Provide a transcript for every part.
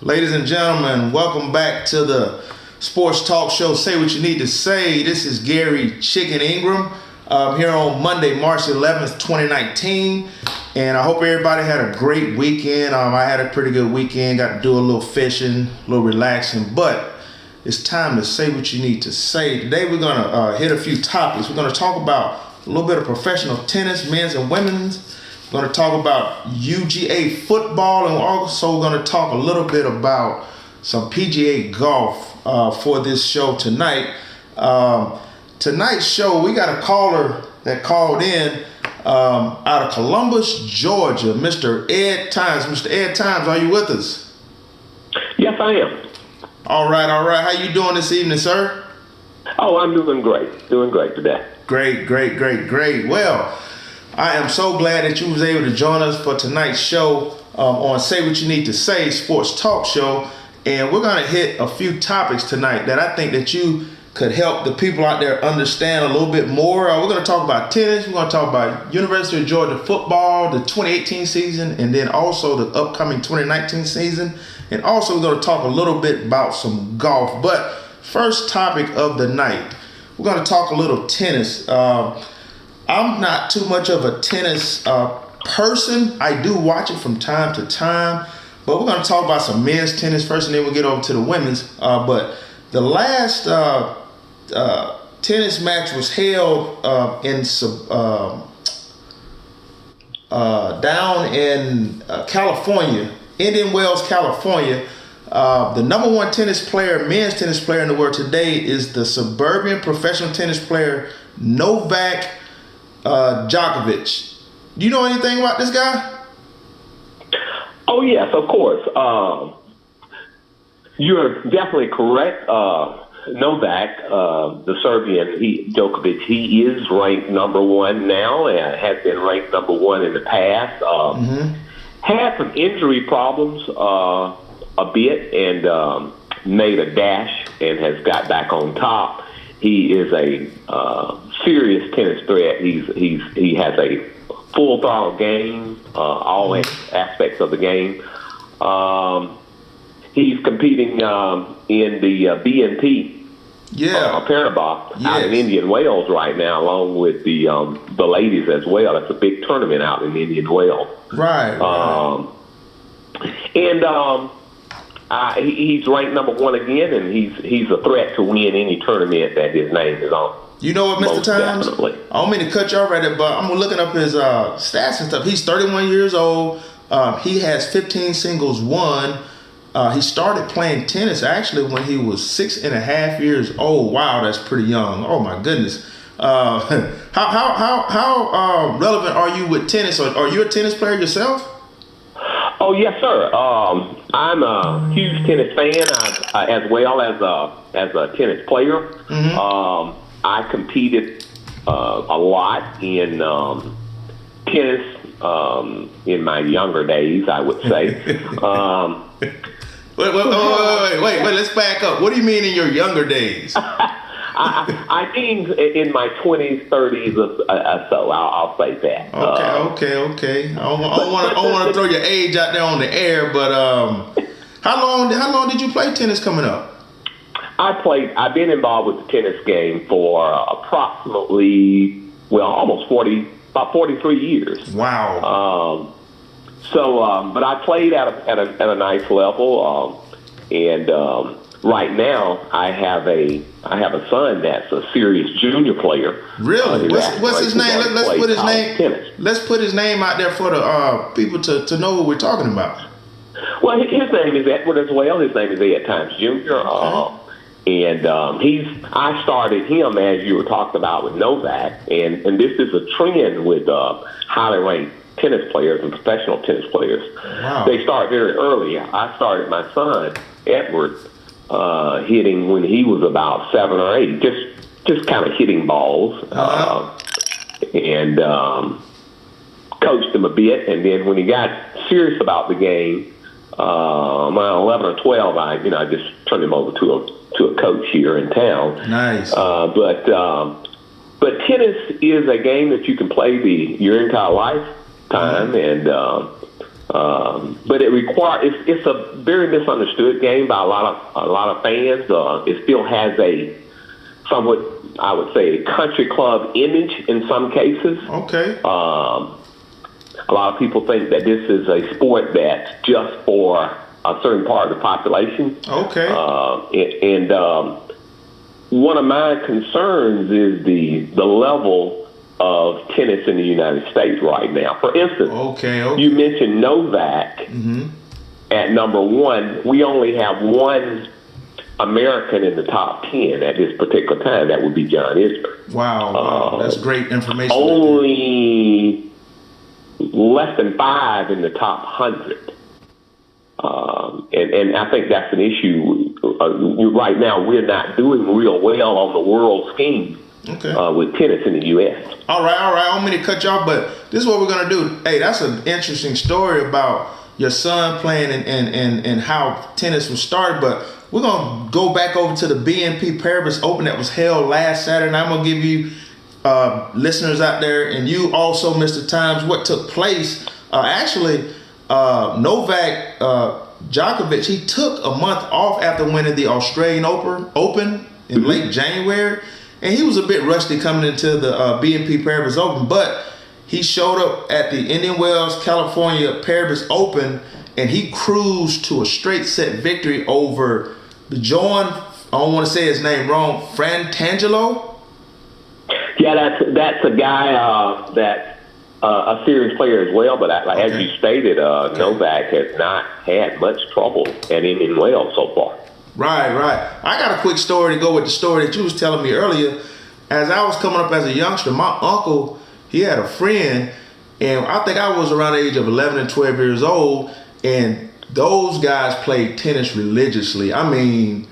Ladies and gentlemen, welcome back to the Sports Talk Show. Say what you need to say. This is Gary Chicken Ingram here on Monday, March 11th, 2019. And I hope everybody had a great weekend. I had a pretty good weekend. Got to do a little fishing, a little relaxing. But it's time to say what you need to say. Today we're going to hit a few topics. We're going to talk about a little bit of professional tennis, men's and women's. We're going to talk about UGA football, and also we're going to talk a little bit about some PGA golf for this show tonight. Tonight's show, we got a caller that called in out of Columbus, Georgia, Mr. Ed Times. Mr. Ed Times, are you with us? Yes, I am. All right. How you doing this evening, sir? Oh, I'm doing great today. Great. Well, I am so glad that you was able to join us for tonight's show on Say What You Need to Say Sports Talk Show. And we're going to hit a few topics tonight that I think that you could help the people out there understand a little bit more. We're going to talk about tennis. We're going to talk about University of Georgia football, the 2018 season, and then also the upcoming 2019 season. And also we're going to talk a little bit about some golf. But first topic of the night, we're going to talk a little tennis. I'm not too much of a tennis person. I do watch it from time to time, but we're going to talk about some men's tennis first, and then we'll get over to the women's. But the last tennis match was held down in California, Indian Wells, California. The number one men's tennis player in the world today is the Serbian professional tennis player Novak Djokovic. Do you know anything about this guy? Oh, yes, of course. You're definitely correct. Novak, the Serbian, Djokovic, he is ranked number one now and has been ranked number one in the past. Had some injury problems a bit and made a dash and has got back on top. He is a serious tennis threat. He has a full throttle game, all aspects of the game. He's competing in the BNP Paribas out in Indian Wales right now, along with the ladies as well. That's a big tournament out in Indian Wales. Right. He's ranked number one again, and he's a threat to win any tournament that his name is on. You know what, Mr. Most Times? definitely. I don't mean to cut you off right there, but I'm looking up his stats and stuff. He's 31 years old. He has 15 singles won. He started playing tennis actually when he was 6.5 years old. Wow, that's pretty young. Oh my goodness. How relevant are you with tennis? Are you a tennis player yourself? Oh, yes, sir. I'm a huge tennis fan as well as a tennis player. I competed a lot in tennis in my younger days, I would say. Wait, let's back up. What do you mean in your younger days? I mean in my 20s, 30s or so, I'll say that. Okay. I don't want to throw your age out there on the air, but how long did you play tennis coming up? I've been involved with the tennis game for approximately, almost 43 years. Wow. But I played at a nice level, and right now I have a son that's a serious junior player. Really? What's his name? Let's put his name. Tennis. Let's put his name out there for the people to know what we're talking about. Well, his name is Edward as well. His name is Ed Times Jr. And I started him, as you were talking about, with Novak, and this is a trend with highly ranked tennis players and professional tennis players. Wow. They start very early. I started my son, Edward, hitting when he was about 7 or 8, just kind of hitting balls, and coached him a bit. And then when he got serious about the game, around 11 or 12, I just turned him over to a coach here in town. Nice. But tennis is a game that you can play your entire lifetime, and But it's a very misunderstood game by a lot of fans. It still has a somewhat, I would say, a country club image in some cases. Okay. A lot of people think that this is a sport that's just for a certain part of the population. Okay. One of my concerns is the level of tennis in the United States right now. For instance, you mentioned Novak at number one. We only have one American in the top 10 at this particular time. That would be John Isner. Wow. That's great information. Only less than 5 in the top 100. And I think that's an issue. Right now, we're not doing real well on the world scheme with tennis in the U.S. All right. I don't mean to cut you off, but this is what we're going to do. Hey, that's an interesting story about your son playing and how tennis was started, but we're going to go back over to the BNP Paribas Open that was held last Saturday, and I'm going to give you listeners out there, and you also, Mr. Times, what took place. Novak Djokovic, he took a month off after winning the Australian Open in late January, and he was a bit rusty coming into the BNP Paribas Open, but he showed up at the Indian Wells, California Paribas Open, and he cruised to a straight set victory over the I don't want to say his name wrong, Frantangelo? Yeah, that's a guy that's a serious player as well, but as you stated, Novak has not had much trouble at Indian Wells so far. Right. I got a quick story to go with the story that you was telling me earlier. As I was coming up as a youngster, my uncle, he had a friend, and I think I was around the age of 11 and 12 years old, and those guys played tennis religiously. I mean,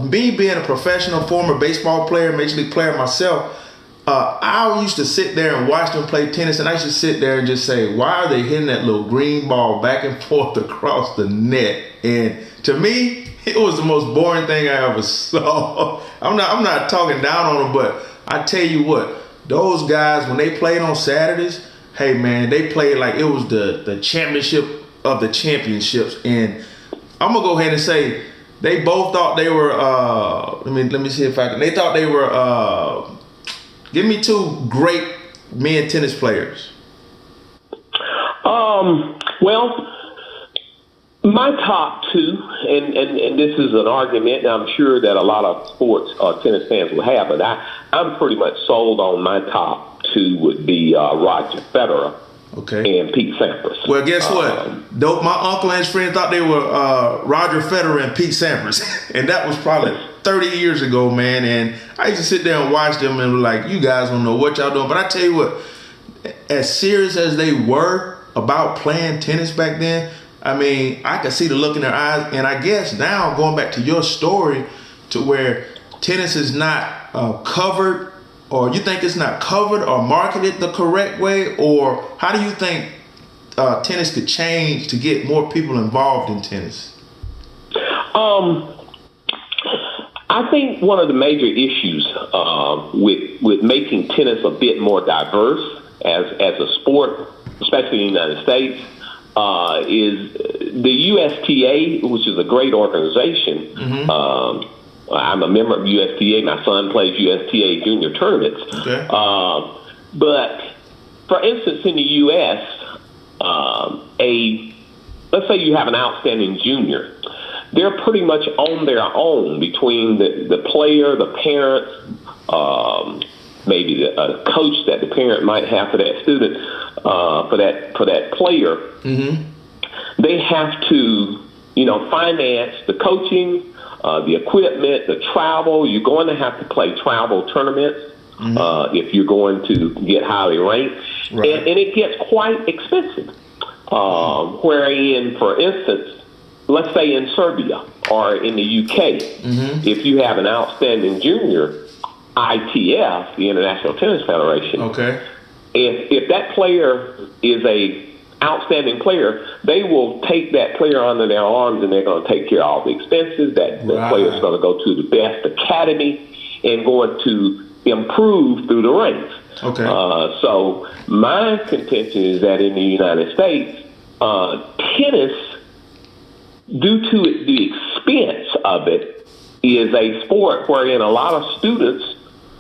me being a professional former baseball player, major league player myself, I used to sit there and watch them play tennis, and I used to sit there and just say, why are they hitting that little green ball back and forth across the net? And to me, it was the most boring thing I ever saw. I'm not talking down on them, but I tell you what, those guys, when they played on Saturdays, hey man, they played like it was the championship of the championships. And I'm gonna go ahead and say they both thought they were let me see if I can. They thought they were give me two great men tennis players. Well, my top two, and this is an argument, and I'm sure that a lot of sports tennis fans will have, but I'm pretty much sold on my top two would be Roger Federer and Pete Sampras. Well, guess what? My uncle and his friend thought they were Roger Federer and Pete Sampras, and that was probably 30 years ago, man. And I used to sit there and watch them and be like, you guys don't know what y'all doing. But I tell you what, as serious as they were about playing tennis back then, I mean, I could see the look in their eyes. And I guess now, going back to your story, to where tennis is not covered, or you think it's not covered or marketed the correct way, or how do you think tennis could change to get more people involved in tennis? I think one of the major issues with making tennis a bit more diverse as a sport, especially in the United States, is the USTA, which is a great organization. I'm a member of USTA. My son plays USTA junior tournaments. But for instance, in the U.S., let's say you have an outstanding junior. They're pretty much on their own between the player, the parents, maybe a coach that the parent might have for that student, for that player. They have to, finance the coaching, the equipment, the travel. You're going to have to play travel tournaments if you're going to get highly ranked, and it gets quite expensive. Wherein, for instance, let's say in Serbia or in the UK, if you have an outstanding junior, ITF, the International Tennis Federation, if that player is a outstanding player, they will take that player under their arms and they're going to take care of all the expenses. That player is going to go to the best academy and going to improve through the ranks. So my contention is that in the United States, tennis, due to the expense of it, is a sport wherein a lot of students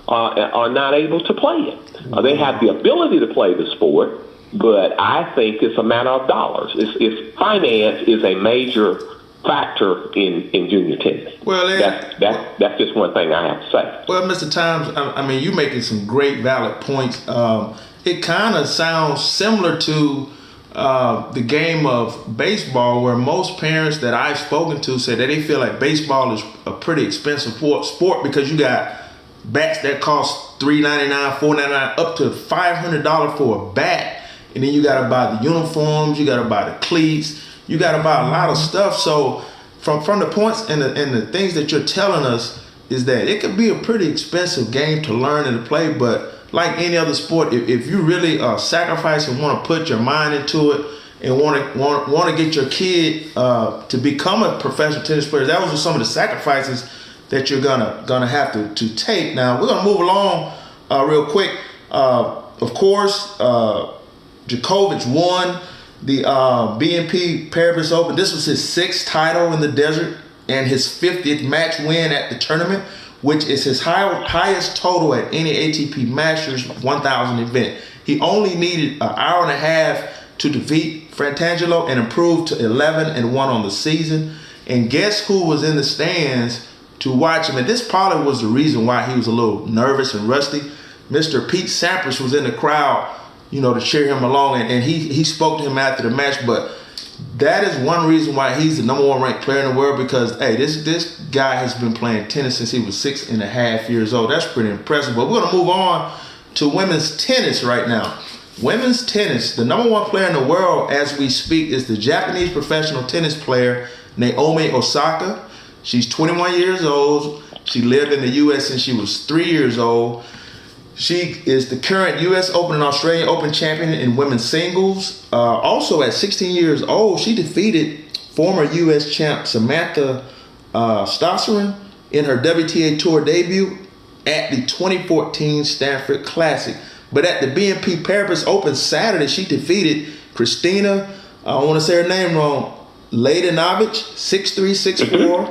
are not able to play it. They have the ability to play the sport, but I think it's a matter of dollars. It's finance is a major factor in junior tennis. Well, that's just one thing I have to say. Well, Mr. Times, I mean, you're making some great valid points. It kind of sounds similar to the game of baseball, where most parents that I've spoken to say that they feel like baseball is a pretty expensive sport because you got bats that cost $3.99, $4.99, up to $500 for a bat, and then you got to buy the uniforms, you got to buy the cleats, you got to buy a lot of stuff. So from the points and the things that you're telling us is that it could be a pretty expensive game to learn and to play, but like any other sport, if you really sacrifice and want to put your mind into it and want to get your kid to become a professional tennis player, that was some of the sacrifices that you're gonna have to take. Now we're gonna move along real quick. Of course, Djokovic won the BNP Paribas Open. This was his 6th title in the desert and his 50th match win at the tournament, which is his highest total at any ATP Masters 1000 event. He only needed an hour and a half to defeat Fratangelo and improve to 11-1 on the season. And guess who was in the stands to watch him? And this probably was the reason why he was a little nervous and rusty. Mr. Pete Sampras was in the crowd, to cheer him along, and he spoke to him after the match. But that is one reason why he's the #1 ranked player in the world, because hey, this guy has been playing tennis since he was 6.5 years old. That's pretty impressive. But we're gonna move on to women's tennis right now. Women's tennis, the #1 player in the world as we speak is the Japanese professional tennis player Naomi Osaka. She's 21 years old. She lived in the U.S. since she was 3 years old. She is the current U.S. Open and Australian Open champion in women's singles. Also at 16 years old, she defeated former U.S. champ Samantha Stosurian in her WTA Tour debut at the 2014 Stanford Classic. But at the BNP Paribas Open Saturday, she defeated Christina, I want to say her name wrong, Ladinovic, 6-3, 6-4,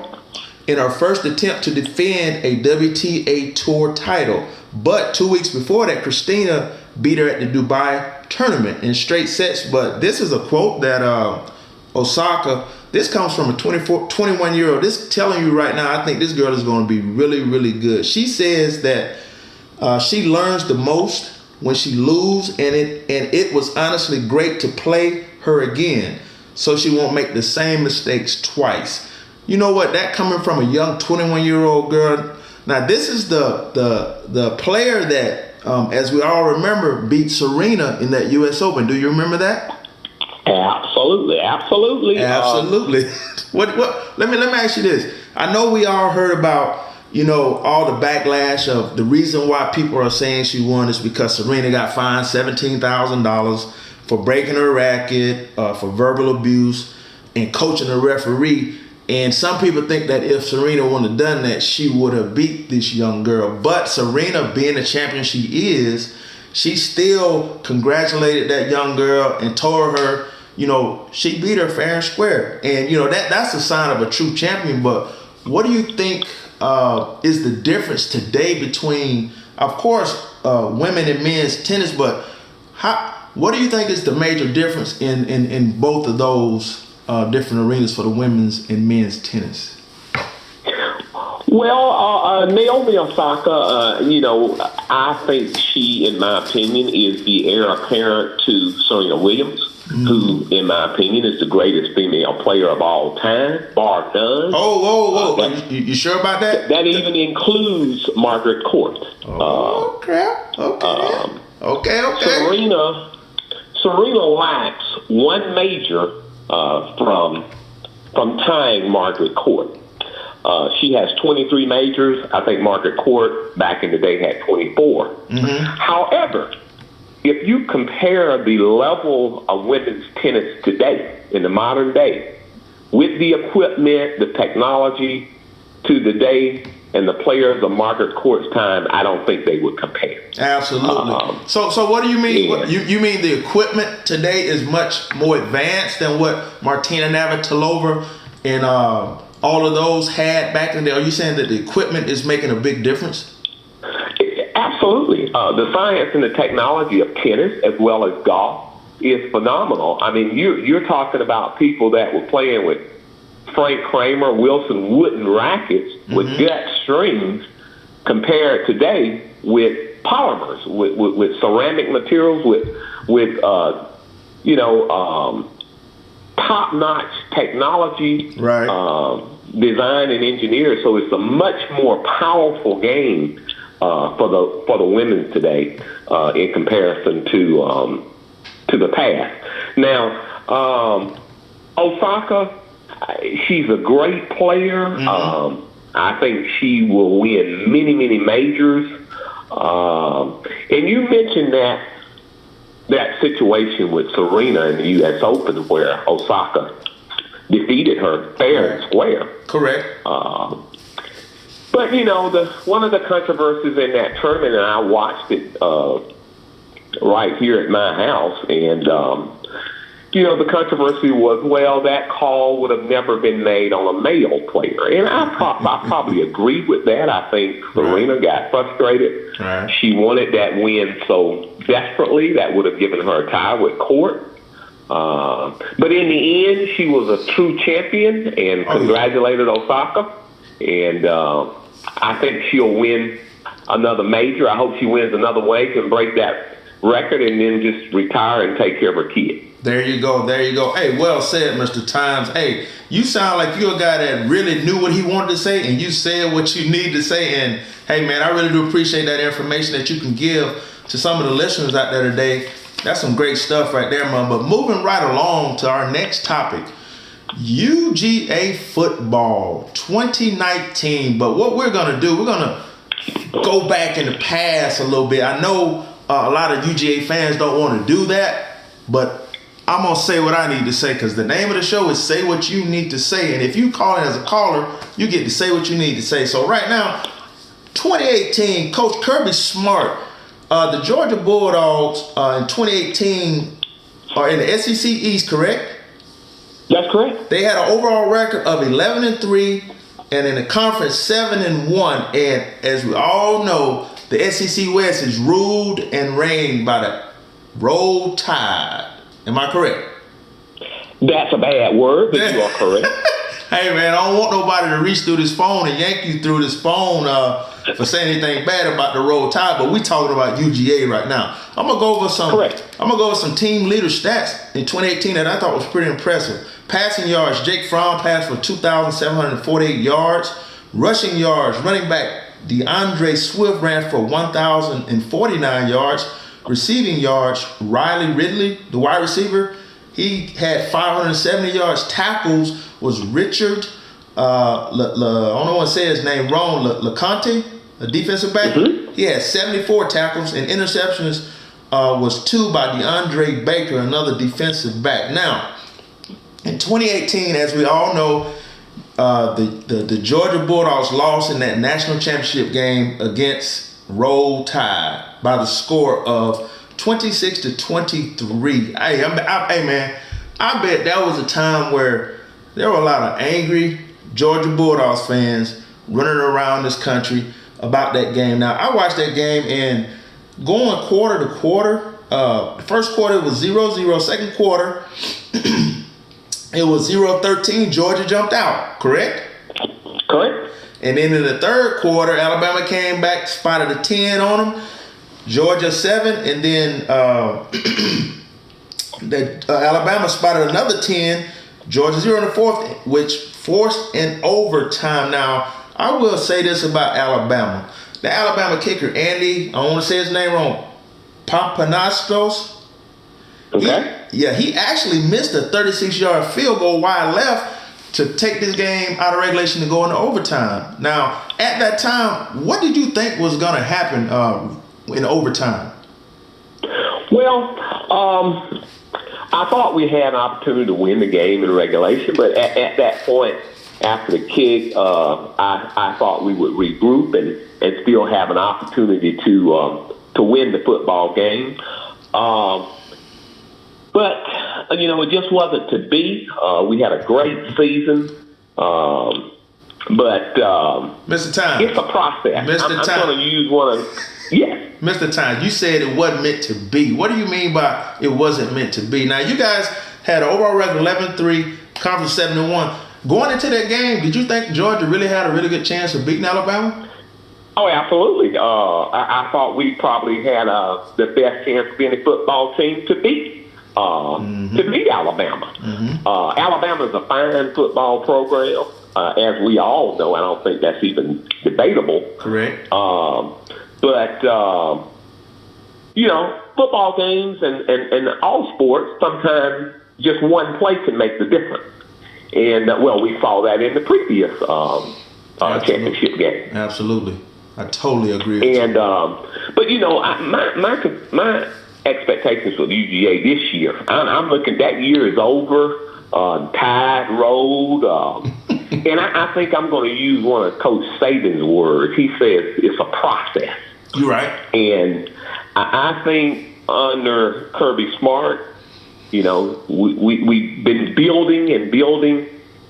in her first attempt to defend a WTA Tour title. But 2 weeks before that, Christina beat her at the Dubai tournament in straight sets. But this is a quote that Osaka, this comes from a 21-year-old. This telling you right now, I think this girl is going to be really, really good. She says that she learns the most when she loses, and it was honestly great to play her again, so she won't make the same mistakes twice. You know what? That coming from a young 21-year-old girl. Now this is the player that, as we all remember, beat Serena in that U.S. Open. Do you remember that? Absolutely. What? Let me ask you this. I know we all heard about all the backlash of the reason why people are saying she won is because Serena got fined $17,000 for breaking her racket, for verbal abuse, and coaching a referee. And some people think that if Serena wouldn't have done that, she would have beat this young girl. But Serena, being the champion she is, she still congratulated that young girl and told her, she beat her fair and square. And, that's a sign of a true champion. But what do you think is the difference today between, of course, women and men's tennis, but what do you think is the major difference in both of those different arenas for the women's and men's tennis? Well, Naomi Osaka, I think she, in my opinion, is the heir apparent to Serena Williams, who, in my opinion, is the greatest female player of all time, bar none. You sure about that? That even includes Margaret Court. Okay. Serena lacks one major from tying Margaret Court. She has 23 majors. I think Margaret Court back in the day had 24. Mm-hmm. However, if you compare the level of women's tennis today, in the modern day, with the equipment, the technology, to the day and the players of Margaret Court's time, I don't think they would compare. Absolutely. So what do you mean? Yeah. You mean the equipment today is much more advanced than what Martina Navratilova and all of those had back in the day? Are you saying that the equipment is making a big difference? Absolutely. The science and the technology of tennis as well as golf is phenomenal. I mean, you're talking about people that were playing with Frank Kramer, Wilson Wooden rackets with gut strings compared today with polymers, with ceramic materials, with top-notch technology, right. Design and engineering. So it's a much more powerful game for the women today in comparison to the past. Now, Osaka, she's a great player. I think she will win many, many majors. And you mentioned that situation with Serena in the U.S. Open where Osaka defeated her fair and square. Correct. But, one of the controversies in that tournament, and I watched it right here at my house, and, the controversy was, well, that call would have never been made on a male player. And I probably agreed with that. I think Serena got frustrated. Right. She wanted that win so desperately that would have given her a tie with Court. But in the end, she was a true champion and congratulated Osaka. And I think she'll win another major. I hope she wins another wave and break that record and then just retire and take care of her kid. There you go. Hey, well said, Mr. Times. Hey, you sound like you're a guy that really knew what he wanted to say, and you said what you need to say. And, hey, man, I really do appreciate that information that you can give to some of the listeners out there today. That's some great stuff right there, man. But moving right along to our next topic, UGA football 2019. But what we're going to do, we're going to go back in the past a little bit. I know a lot of UGA fans don't want to do that, but I'm going to say what I need to say because the name of the show is Say What You Need to Say. And if you call in as a caller, you get to say what you need to say. So right now, 2018, Coach Kirby Smart, the Georgia Bulldogs in 2018 are in the SEC East, correct? That's correct. They had an overall record of 11-3 and in the conference 7-1. And as we all know, the SEC West is ruled and reigned by the Roll Tide. Am I correct? That's a bad word, but you are correct. Hey, man, I don't want nobody to reach through this phone and yank you through this phone for saying anything bad about the Roll Tide, but we talking about UGA right now. I'm gonna go over some team leader stats in 2018 that I thought was pretty impressive. Passing yards, Jake Fromm passed for 2,748 yards. Rushing yards, running back DeAndre Swift ran for 1,049 yards. Receiving yards, Riley Ridley, the wide receiver, he had 570 yards. Tackles was Richard, I don't want to say his name wrong, LeConte, a defensive back. He had 74 tackles, and interceptions was 2 by DeAndre Baker, another defensive back. Now, in 2018, as we all know, the Georgia Bulldogs lost in that national championship game against Roll Tide by the score of 26-23. Hey, man, I bet that was a time where there were a lot of angry Georgia Bulldogs fans running around this country about that game. Now, I watched that game and going quarter to quarter, the first quarter was 0-0, second quarter, it was 0-13, Georgia jumped out, correct? Correct. And then in the third quarter, Alabama came back, spotted a 10 on them. Georgia 7, and then Alabama spotted another 10. Georgia 0 in the fourth, which forced an overtime. Now, I will say this about Alabama. The Alabama kicker, Andy, I don't want to say his name wrong, Papanastos. Okay. He actually missed a 36-yard field goal wide left to take this game out of regulation to go into overtime. Now, at that time, what did you think was going to happen in overtime? Well, I thought we had an opportunity to win the game in regulation, but at that point, after the kick, I thought we would regroup and still have an opportunity to win the football game. But it just wasn't to be. We had a great season. But Mr. Time, it's a process. Mr. I'm Time, going to use one of Mr. Time, you said it wasn't meant to be. What do you mean by it wasn't meant to be? Now, you guys had an overall record 11-3, conference 7-1. Going into that game, did you think Georgia really had a really good chance of beating Alabama? Oh, absolutely. I thought we probably had the best chance of any football team to beat Alabama. Alabama's a fine football program. As we all know, I don't think that's even debatable. Correct. But football games and all sports, sometimes just one play can make the difference. And, we saw that in the previous championship game. Absolutely. I totally agree with you. And, but, my expectations for the UGA this year, I'm looking, that year is over, tide rolled. And I think I'm going to use one of Coach Saban's words. He says it's a process. You're right. And I think under Kirby Smart, we've been building,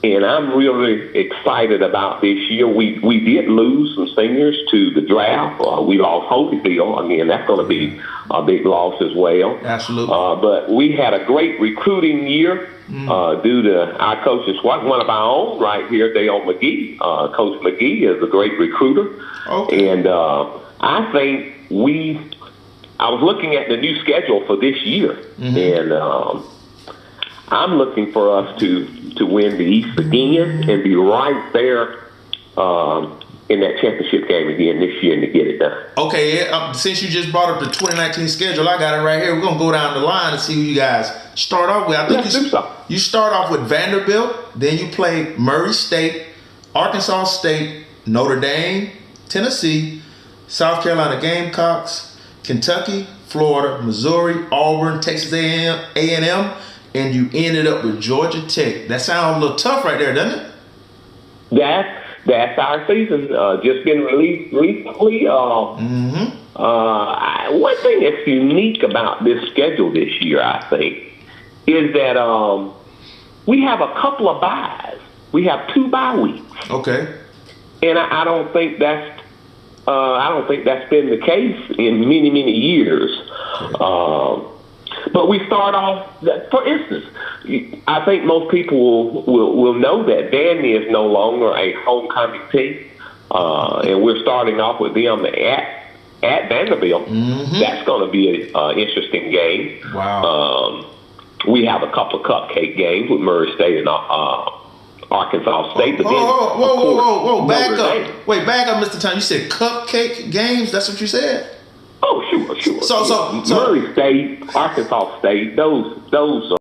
and I'm really excited about this year. We did lose some seniors to the draft. We lost Holyfield. I mean, that's going to be a big loss as well. Absolutely. But we had a great recruiting year due to our coaches. One of our own right here, Dale McGee. Coach McGee is a great recruiter. Okay. And I think I was looking at the new schedule for this year, and I'm looking for us to win the East again and be right there in that championship game again this year and to get it done. Okay, since you just brought up the 2019 schedule, I got it right here. We're going to go down the line and see who you guys start off with. I think you start off with Vanderbilt, then you play Murray State, Arkansas State, Notre Dame, Tennessee, South Carolina Gamecocks, Kentucky, Florida, Missouri, Auburn, Texas A&M, and you ended up with Georgia Tech. That sounds a little tough right there, doesn't it? That's our season. Just been released recently. One thing that's unique about this schedule this year, I think, is that we have a couple of byes. We have 2 bye weeks. Okay. And I don't think that's been the case in many, many years. Okay. But we start off, for instance, I think most people will know that Vandy is no longer a homecoming team, and we're starting off with them at Vanderbilt. That's going to be an interesting game. Wow. We have a couple of cupcake games with Murray State and Arkansas State. But whoa! Back up! Wait, back up, Mr. Time. You said cupcake games? That's what you said? Oh, sure. So Murray State, Arkansas State, those